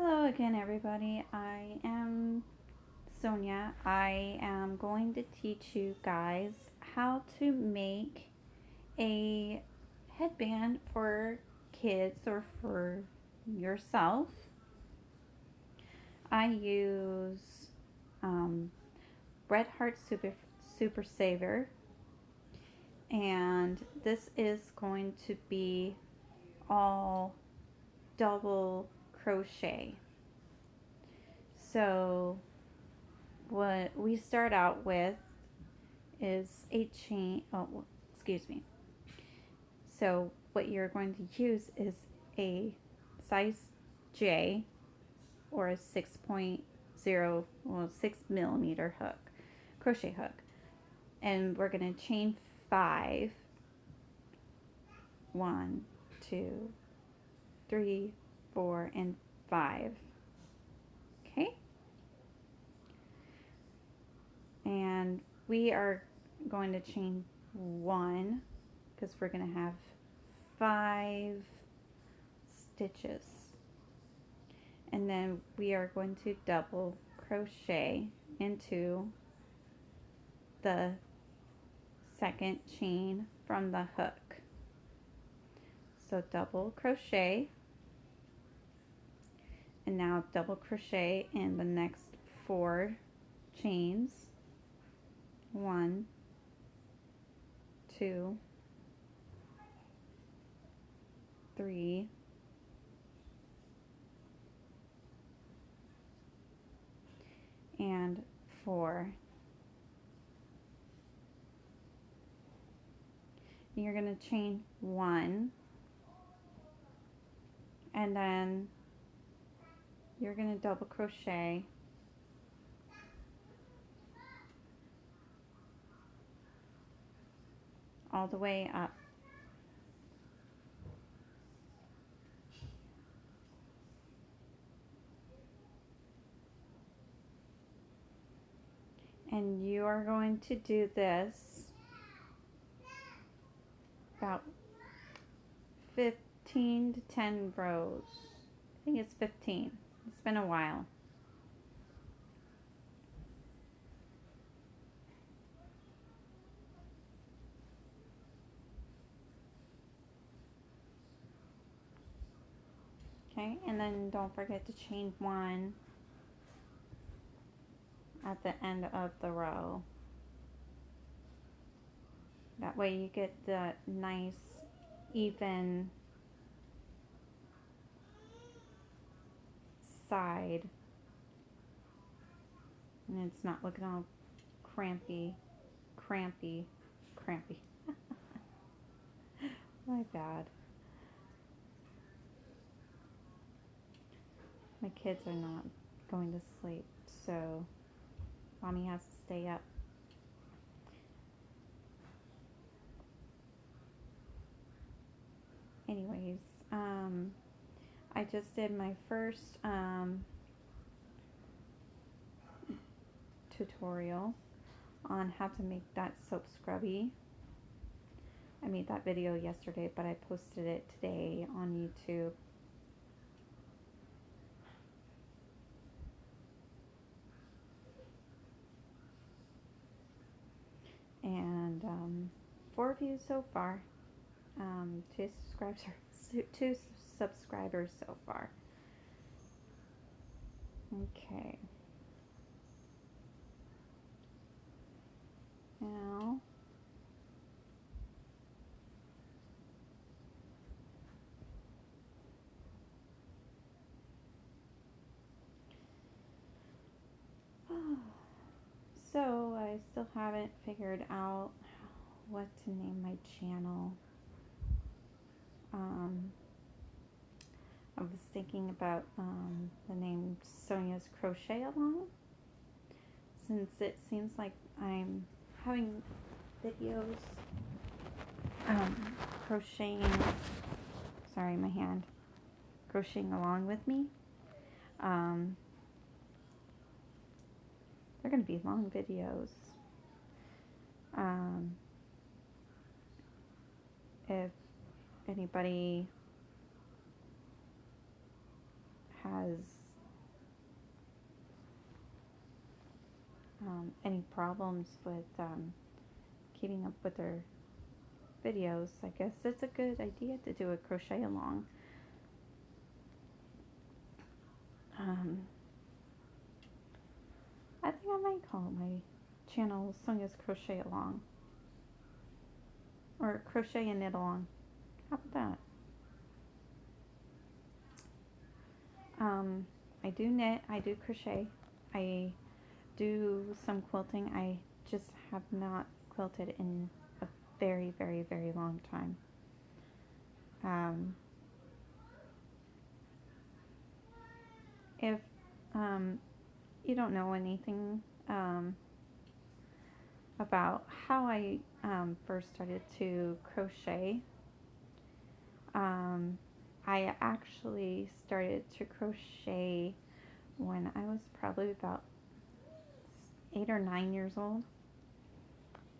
Hello again, everybody. I am Sonia. I am going to teach you guys how to make a headband for kids or for yourself. I use Red Heart Super Saver, and this is going to be all double crochet. So what we start out with is a chain, excuse me. So what you're going to use is a size J or a 6.0, well, 6mm hook, crochet hook. And we're going to chain 5. 1, 2, 3, 4, and 5. Okay? And we are going to chain 1 because we're going to have 5 stitches, and then we are going to double crochet into the second chain from the hook. So double crochet, and now double crochet in the next 4 chains. 1, 2, 3, and 4. You're going to chain 1, and then you're going to double crochet all the way up. And you are going to do this about 15 to 10 rows. I think it's 15. It's been a while. Okay, and then don't forget to chain 1 at the end of the row. That way you get the nice even side, and it's not looking all crampy. My bad. My kids are not going to sleep, so mommy has to stay up. Anyways, I just did my first tutorial on how to make that soap scrubby. I made that video yesterday, but I posted it today on YouTube. And 4 views so far. 2 subscribers so far. Okay. Now so I still haven't figured out what to name my channel. I was thinking about the name Sonia's Crochet Along, since it seems like I'm having videos crocheting, sorry my hand, crocheting along with me. They're going to be long videos. If anybody has any problems with keeping up with their videos, I guess it's a good idea to do a crochet along. I think I might call my channel Sonia's Crochet Along, or Crochet and Knit Along. How about that? I do knit, I do crochet, I do some quilting. I just have not quilted in a very, very, very long time. If you don't know anything about how I first started to crochet, I actually started to crochet when I was probably about 8 or 9 years old.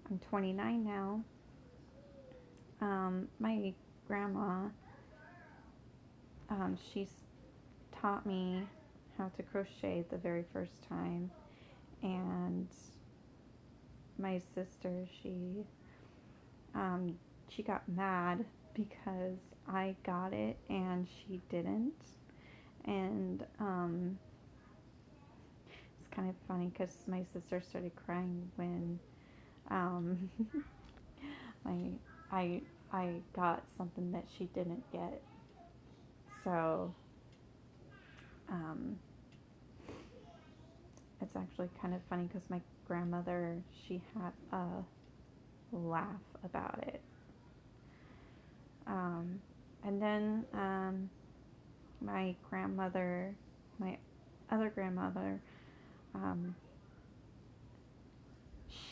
I'm 29 now. My grandma, she's taught me how to crochet the very first time, and my sister, she got mad because I got it and she didn't, and it's kind of funny because my sister started crying when I got something that she didn't get. So it's actually kind of funny because my grandmother, she had a laugh about it. And then my grandmother, my other grandmother,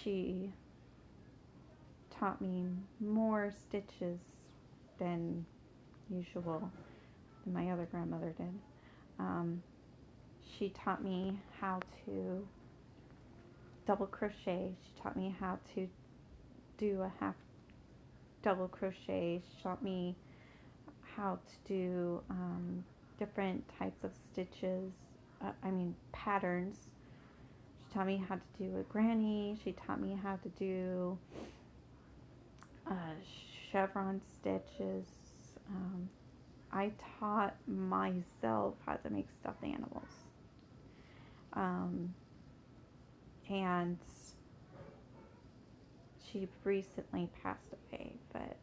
she taught me more stitches than usual than my other grandmother did. She taught me how to double crochet. She taught me how to do a half double crochet. She taught me how to do different types of stitches, patterns. She taught me how to do a granny. She taught me how to do chevron stitches. I taught myself how to make stuffed animals. And she recently passed away, but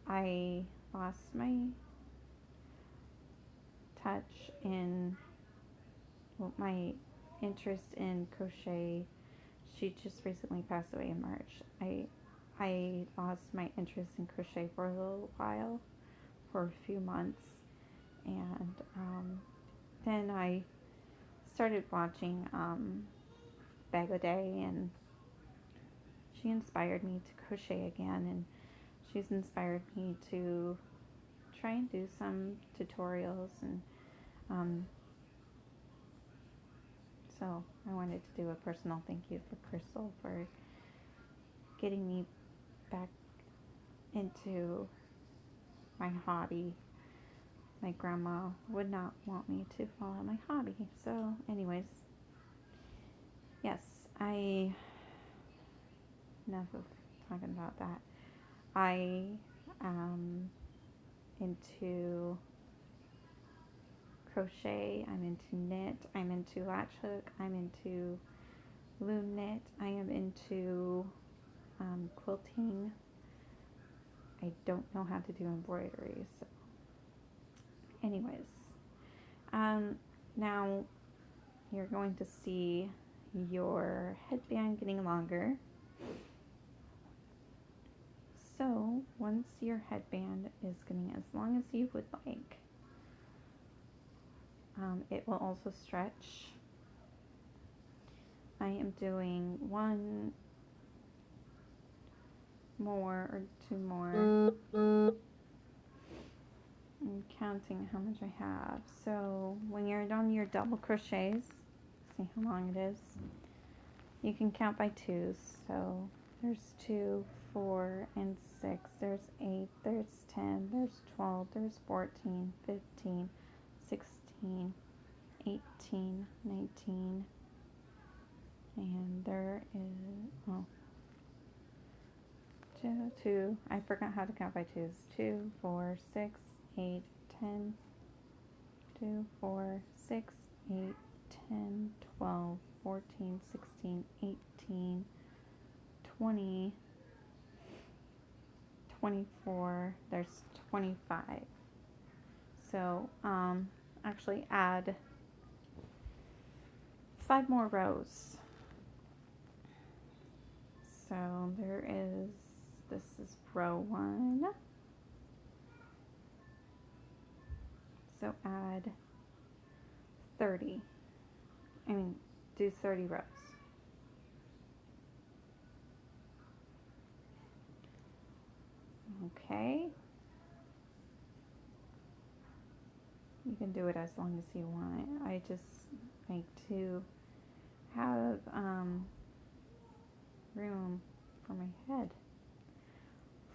I lost my touch in my interest in crochet. She just recently passed away in March. I lost my interest in crochet for a little while, for a few months, and then I started watching Bag O Day, and she inspired me to crochet again, and she's inspired me to try and do some tutorials, and so I wanted to do a personal thank you for Crystal for getting me back into my hobby. My grandma would not want me to follow my hobby. So anyways, yes, enough of talking about that. I am into crochet, I'm into knit, I'm into latch hook, I'm into loom knit, I am into quilting. I don't know how to do embroidery, so anyways, now you're going to see your headband getting longer. So once your headband is getting as long as you would like, it will also stretch. I am doing one more or two more. I'm counting how much I have. So when you're done your double crochets, see how long it is. You can count by twos. So there's 2, 4, and 6. There's 8. There's 10. There's 12. There's 14, 15, 16, 18, 19, and there is, oh, two, I forgot how to count by twos. 2, 4, 6, 8, 10, 2, 4, 6, 8, 10, 12, 14, 16, 18, 20, 24, there's 25. So, actually add 5 more rows. So there is, this is row 1. So add 30. Do 30 rows. Okay. You can do it as long as you want. I just like to have room for my head,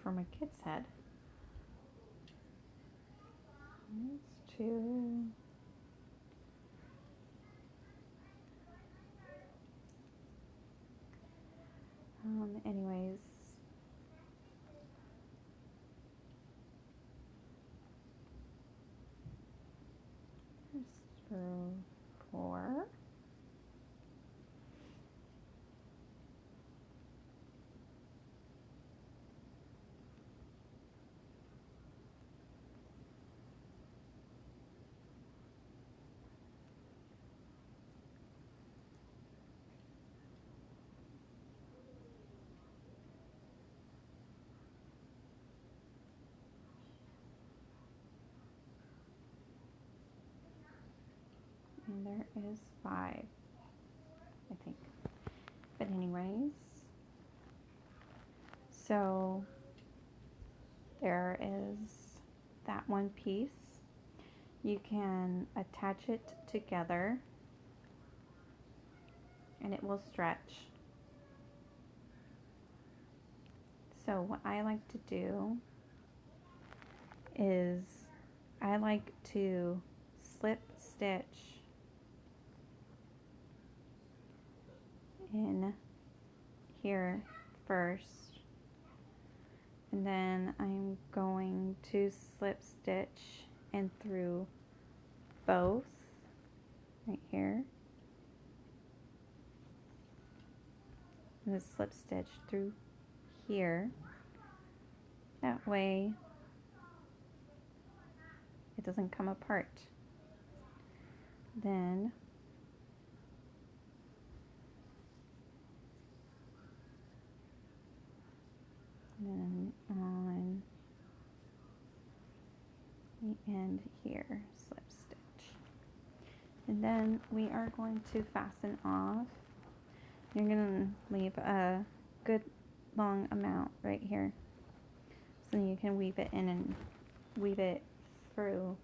for my kid's head. That's 2. Anyways, here's row 4. And there is 5, I think. But anyways, so there is that one piece. You can attach it together and it will stretch. So what I like to do is I like to slip stitch in here first, and then I'm going to slip stitch in through both right here, and then slip stitch through here. That way it doesn't come apart. Then on the end here, slip stitch. And then we are going to fasten off. You're going to leave a good long amount right here, so you can weave it in and weave it through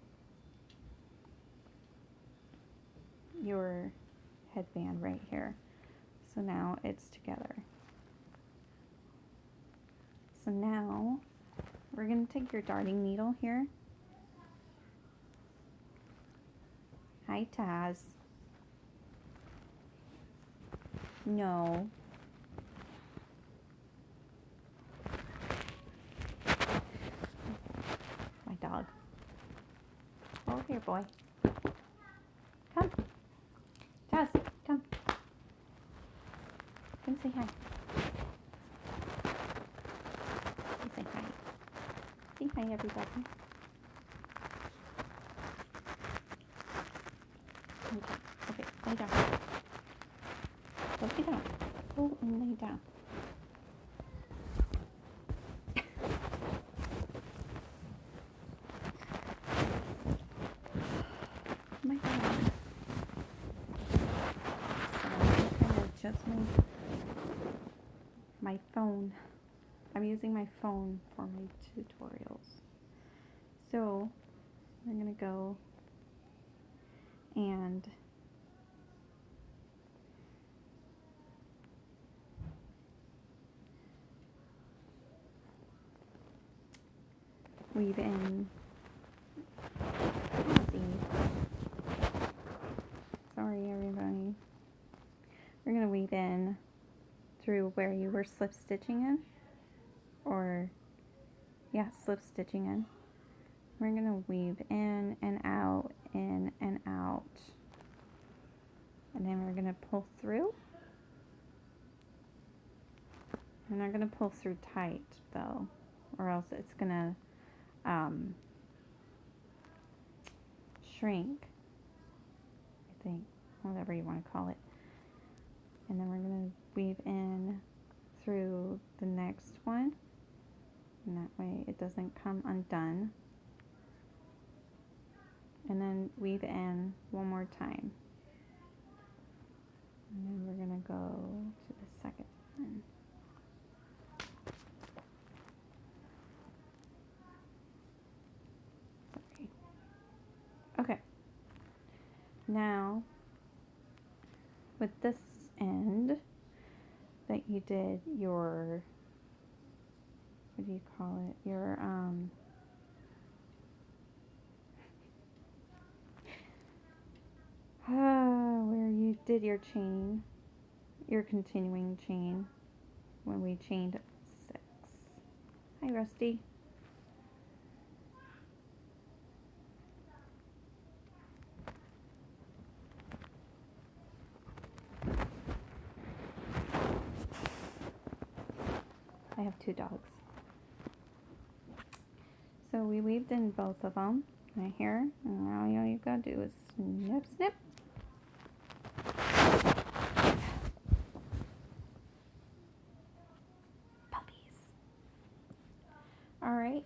your headband right here. So now it's together. So now we're going to take your darning needle here. Hi, Taz. No. My dog. Over here, boy. Come. Taz, come. Come say hi. Say hi. Say hi, everybody. Okay, lay down. Go lay down. Go and lay down. Oh my God. So I'm trying to adjust my phone. I'm using my phone for my tutorials. So I'm gonna go and weave in, let's see, sorry everybody. We're going to weave in through where you were slip stitching in, or yeah, slip stitching in. We're going to weave in and out, and then we're going to pull through. We're not going to pull through tight though, or else it's going to shrink, I think, whatever you want to call it. And then we're going to weave in through the next one, and that way it doesn't come undone. And then weave in one more time. And then we're going to go to the second one. Sorry. Okay. Now, with this end that you did your, what do you call it? Your, where you did your chain, your continuing chain, when we chained 6. Hi, Rusty. I have 2 dogs. So we weaved in both of them right here, and now all you gotta do is snip, snip. Puppies. All right.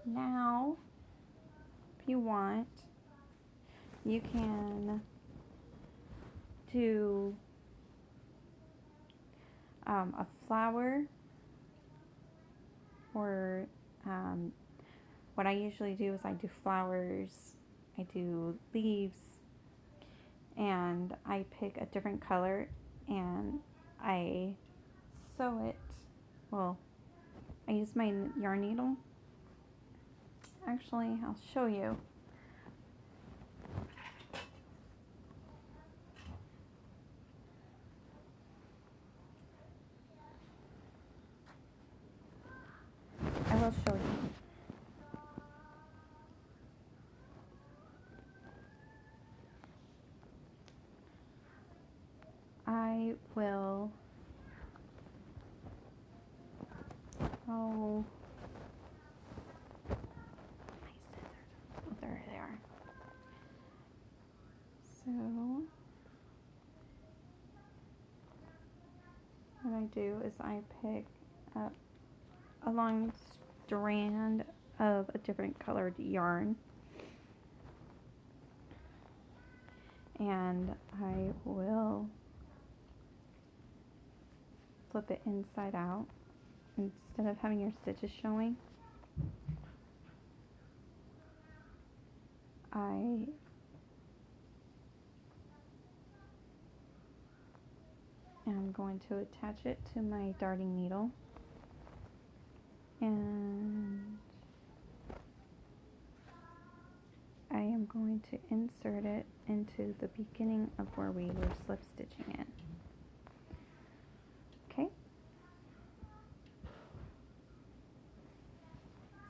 Now, if you want, you can do a flower, or what I usually do is I do flowers, I do leaves, and I pick a different color and I sew it. Well, I use my yarn needle. Actually, I'll show you. I will show you. I will, oh, my scissors, oh, there they are. So, what I do is I pick up a long strand of a different colored yarn, and I will flip it inside out instead of having your stitches showing. I am going to attach it to my darting needle, and I am going to insert it into the beginning of where we were slip stitching in. Okay?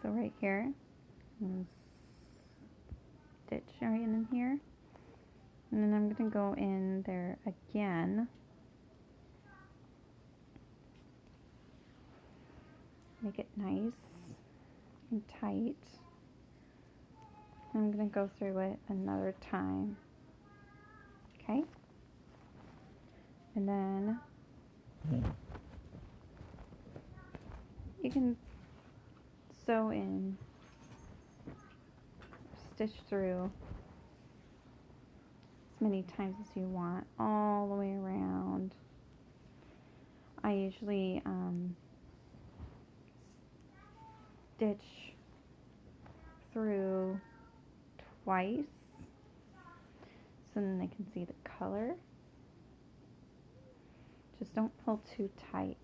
So right here, stitch right in here, and then I'm going to go in there again. Make it nice and tight. I'm going to go through it another time. Okay? And then you can sew in, stitch through as many times as you want, all the way around. I usually stitch through twice so then they can see the color. Just don't pull too tight.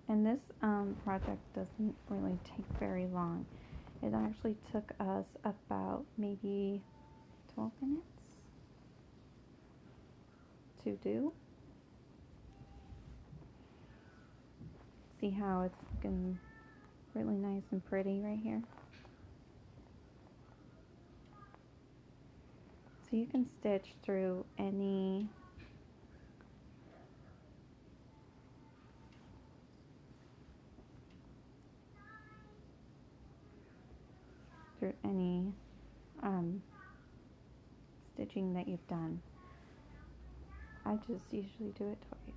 And this project doesn't really take very long. It actually took us about maybe 12 minutes to do. See how it's looking really nice and pretty right here? So you can stitch through any stitching that you've done. I just usually do it twice.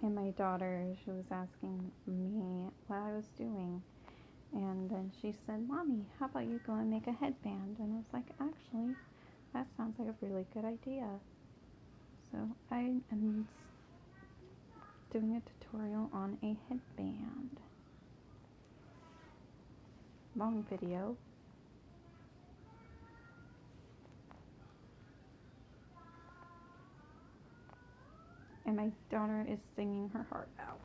And my daughter, she was asking me what I was doing. And then she said, Mommy, how about you go and make a headband? And I was like, actually, that sounds like a really good idea. So I am doing a tutorial on a headband. Long video. And my daughter is singing her heart out.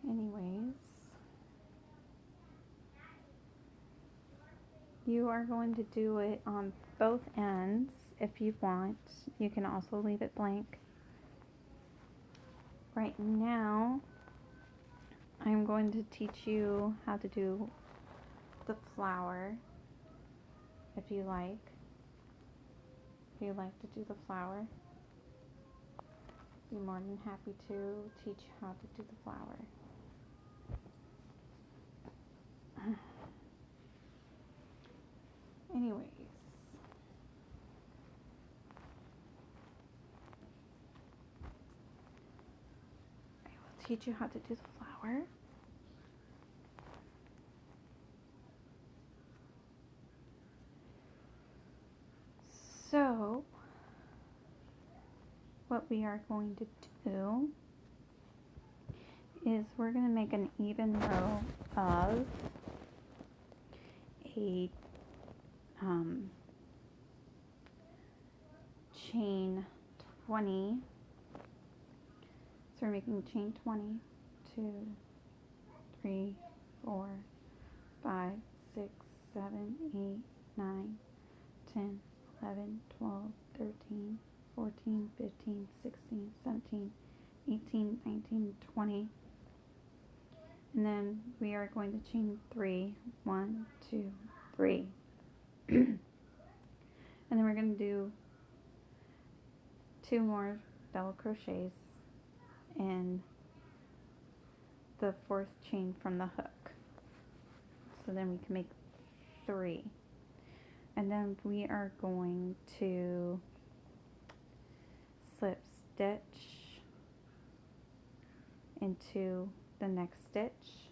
Anyways, you are going to do it on both ends if you want. You can also leave it blank. Right now, I'm going to teach you how to do the flower, if you like. If you like to do the flower, be more than happy to teach you how to do the flower. Anyways, I will teach you how to do the flower. So, what we are going to do is we're going to make an even row of a chain 20. So we're making chain 20, 2, 3, 4, 5, 6, 7, 8, 9, 10, 11, 12, 13, 14, 15, 16, 17, 18, 19, 20. And then we are going to chain 3. 1, 2, 3. And then we're going to do 2 more double crochets in the 4th chain from the hook. So then we can make 3. And then we are going to slip stitch into the next stitch,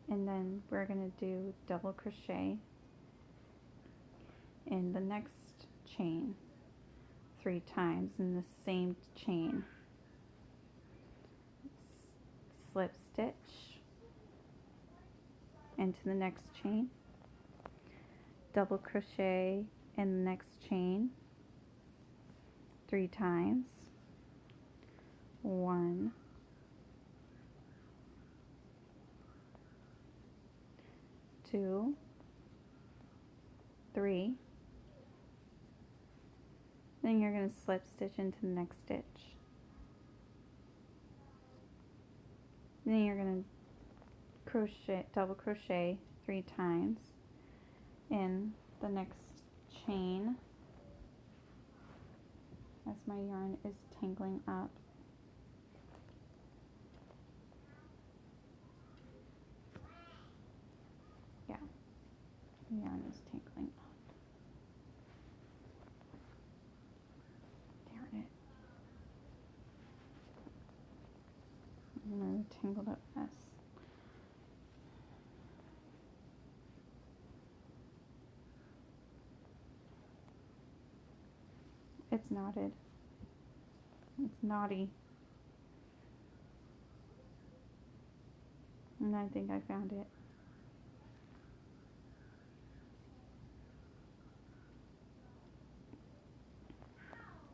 and then we're going to do double crochet in the next chain 3 times in the same chain. Slip stitch into the next chain, double crochet in the next chain 3 times. 1, 2, 3. Then you're going to slip stitch into the next stitch. Then you're going to crochet, double crochet 3 times in the next chain as my yarn is tangling up. Yeah, the yarn is tangling up. Darn it. Another tangled up mess. It's knotted. It's knotty. And I think I found it.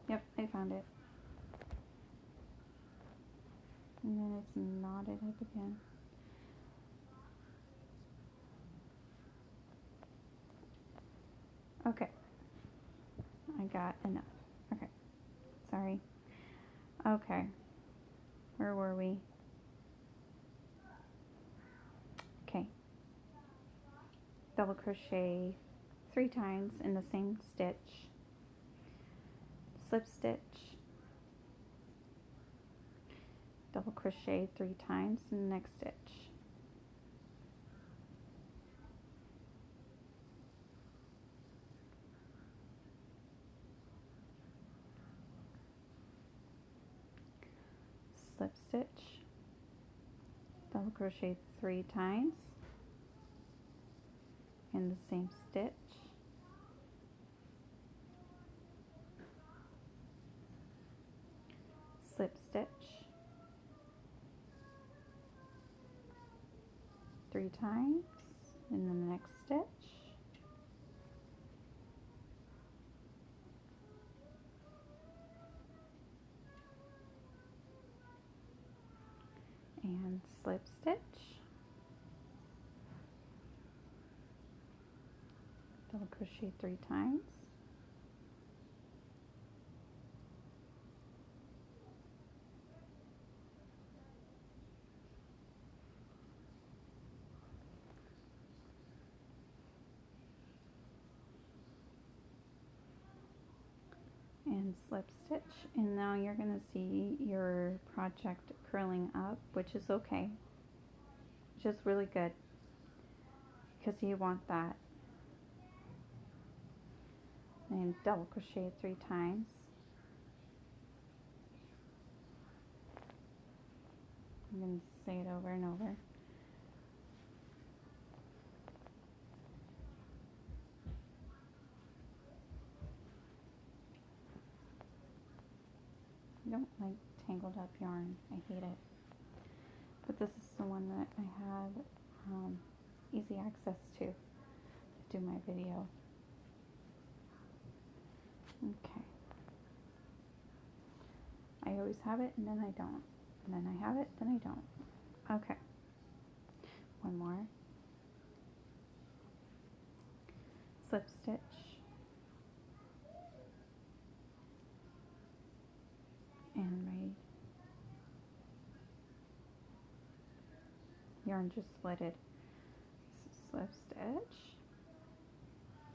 Yep, I found it. And then it's knotted up again. Okay. I got enough. Okay. Sorry. Okay. Where were we? Okay. Double crochet 3 times in the same stitch. Slip stitch. Double crochet 3 times in the next stitch. Slip stitch, double crochet 3 times in the same stitch, slip stitch 3 times in the next stitch, and slip stitch, double crochet 3 times, and slip stitch. And now you're going to see your project curling up, which is okay, which is really good because you want that. And double crochet 3 times. I'm going to say it over and over. I don't like tangled up yarn. I hate it. But this is the one that I had easy access to do my video. Okay. I always have it and then I don't. And then I have it, then I don't. Okay. One more. Slip stitch. And my yarn just slitted. Slip stitch.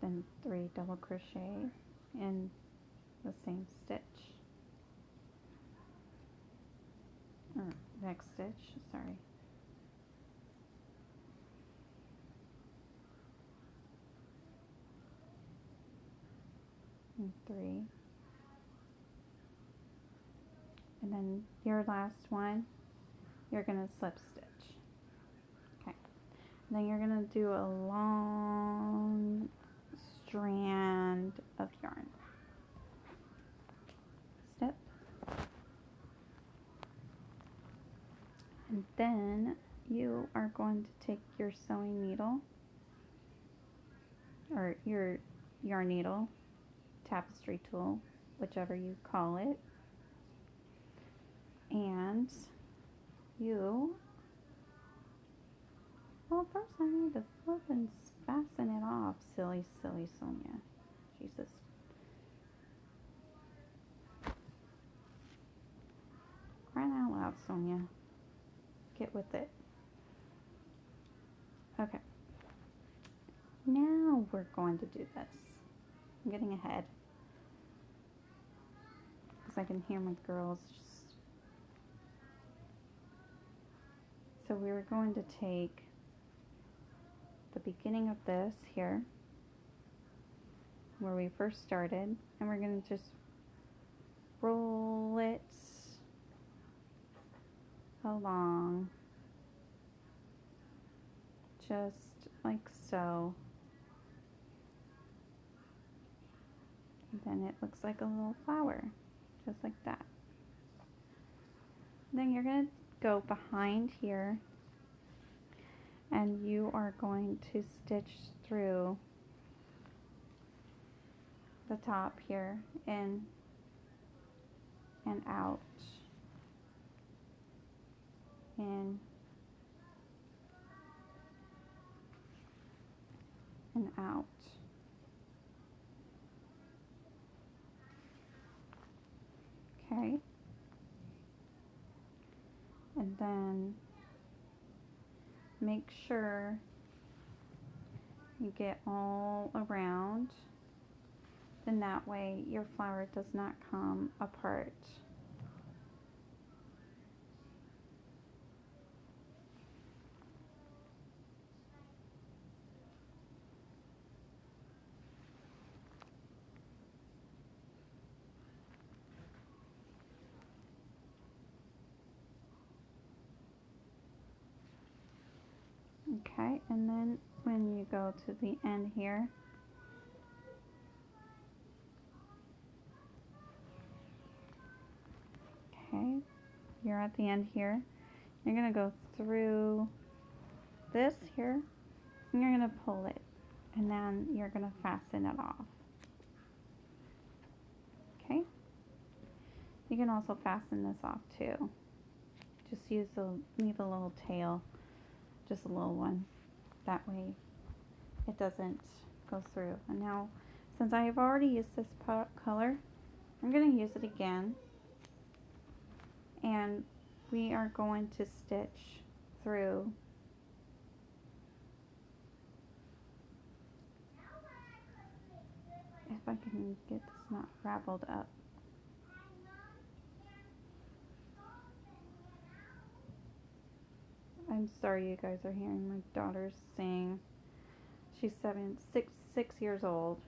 Then 3 double crochet in the same stitch. Or next stitch, sorry. And 3. And then your last one, you're going to slip stitch. Okay. And then you're going to do a long strand of yarn. Snip. And then you are going to take your sewing needle, or your yarn needle, tapestry tool, whichever you call it, and you, well, first I need to flip and fasten it off. Silly Sonia. Jesus. Crying out loud, Sonia. Get with it. Okay. Now we're going to do this. I'm getting ahead because I can hear my girls just. So we were going to take the beginning of this here, where we first started, and we're going to just roll it along, just like so. Then it looks like a little flower, just like that. Then you're going to go behind here and you are going to stitch through the top here, in and out, in and out. Okay. And then make sure you get all around, then that way your flower does not come apart. Okay, and then when you go to the end here, okay, you're at the end here, you're going to go through this here, and you're going to pull it, and then you're going to fasten it off. Okay, you can also fasten this off too. Just leave a little tail, just a little one. That way it doesn't go through. And now, since I have already used this color, I'm going to use it again. And we are going to stitch through if I can get this not raveled up. I'm sorry you guys are hearing my daughter sing. She's 6 years old.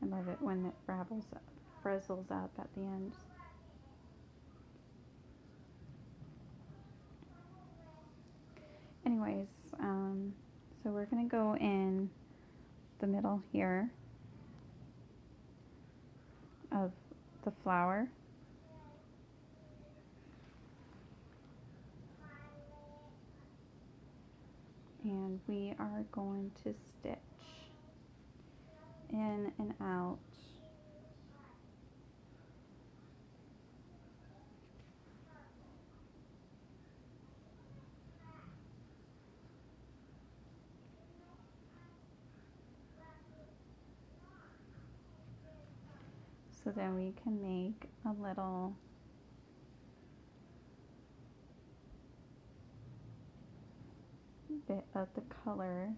I love it when it frizzles up at the end. Anyways, so we're going to go in the middle here of the flower. And we are going to stitch in and out. So then we can make a little bit of the color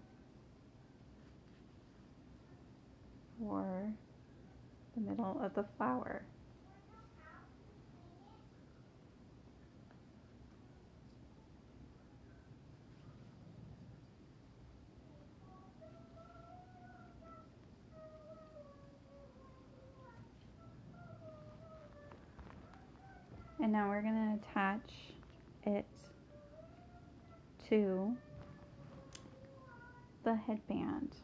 for the middle of the flower. And now we're going to attach it to the headband.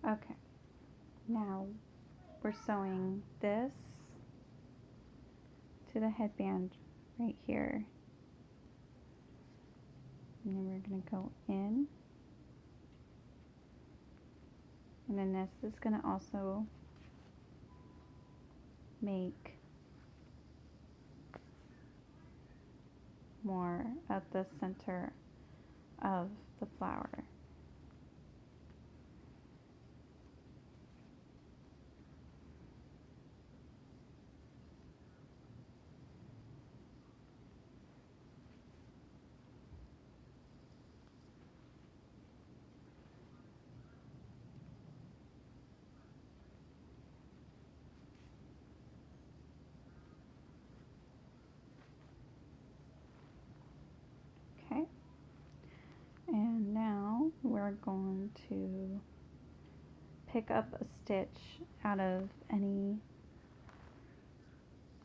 Okay, now we're sewing this to the headband right here. And then we're going to go in. And then this is going to also make more at the center of the flower. Okay, and now we're going to pick up a stitch out of any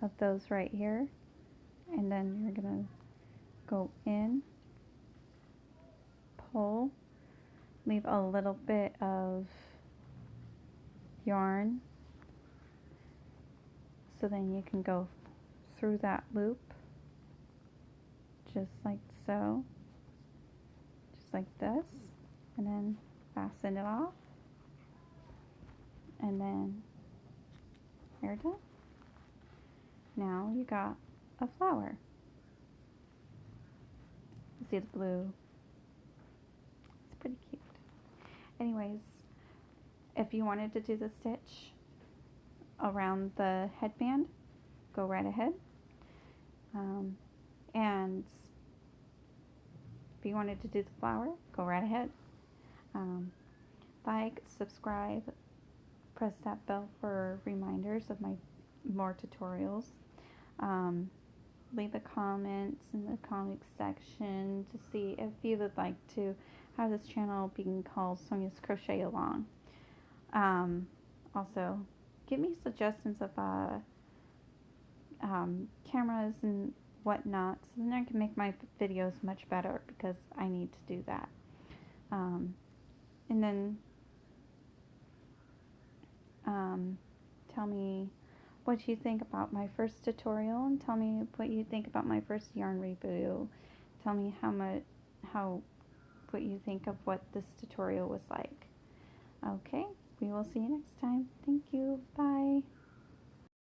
of those right here, and then you're gonna go in, pull, leave a little bit of yarn so then you can go through that loop just like so, just like this, and then fasten it off, and then you're done. Now you got a flower. See the blue? It's pretty cute. Anyways, if you wanted to do the stitch around the headband, go right ahead. And if you wanted to do the flower, go right ahead. Like, subscribe, press that bell for reminders of my more tutorials. Leave a comment in the comments section to see if you would like to have this channel being called Sonia's Crochet Along. Also, give me suggestions of cameras and whatnot, so then I can make my videos much better, because I need to do that. And then tell me what you think about my first tutorial, and tell me what you think about my first yarn review. Tell me what you think of what this tutorial was like. Okay, we will see you next time. Thank you. Bye.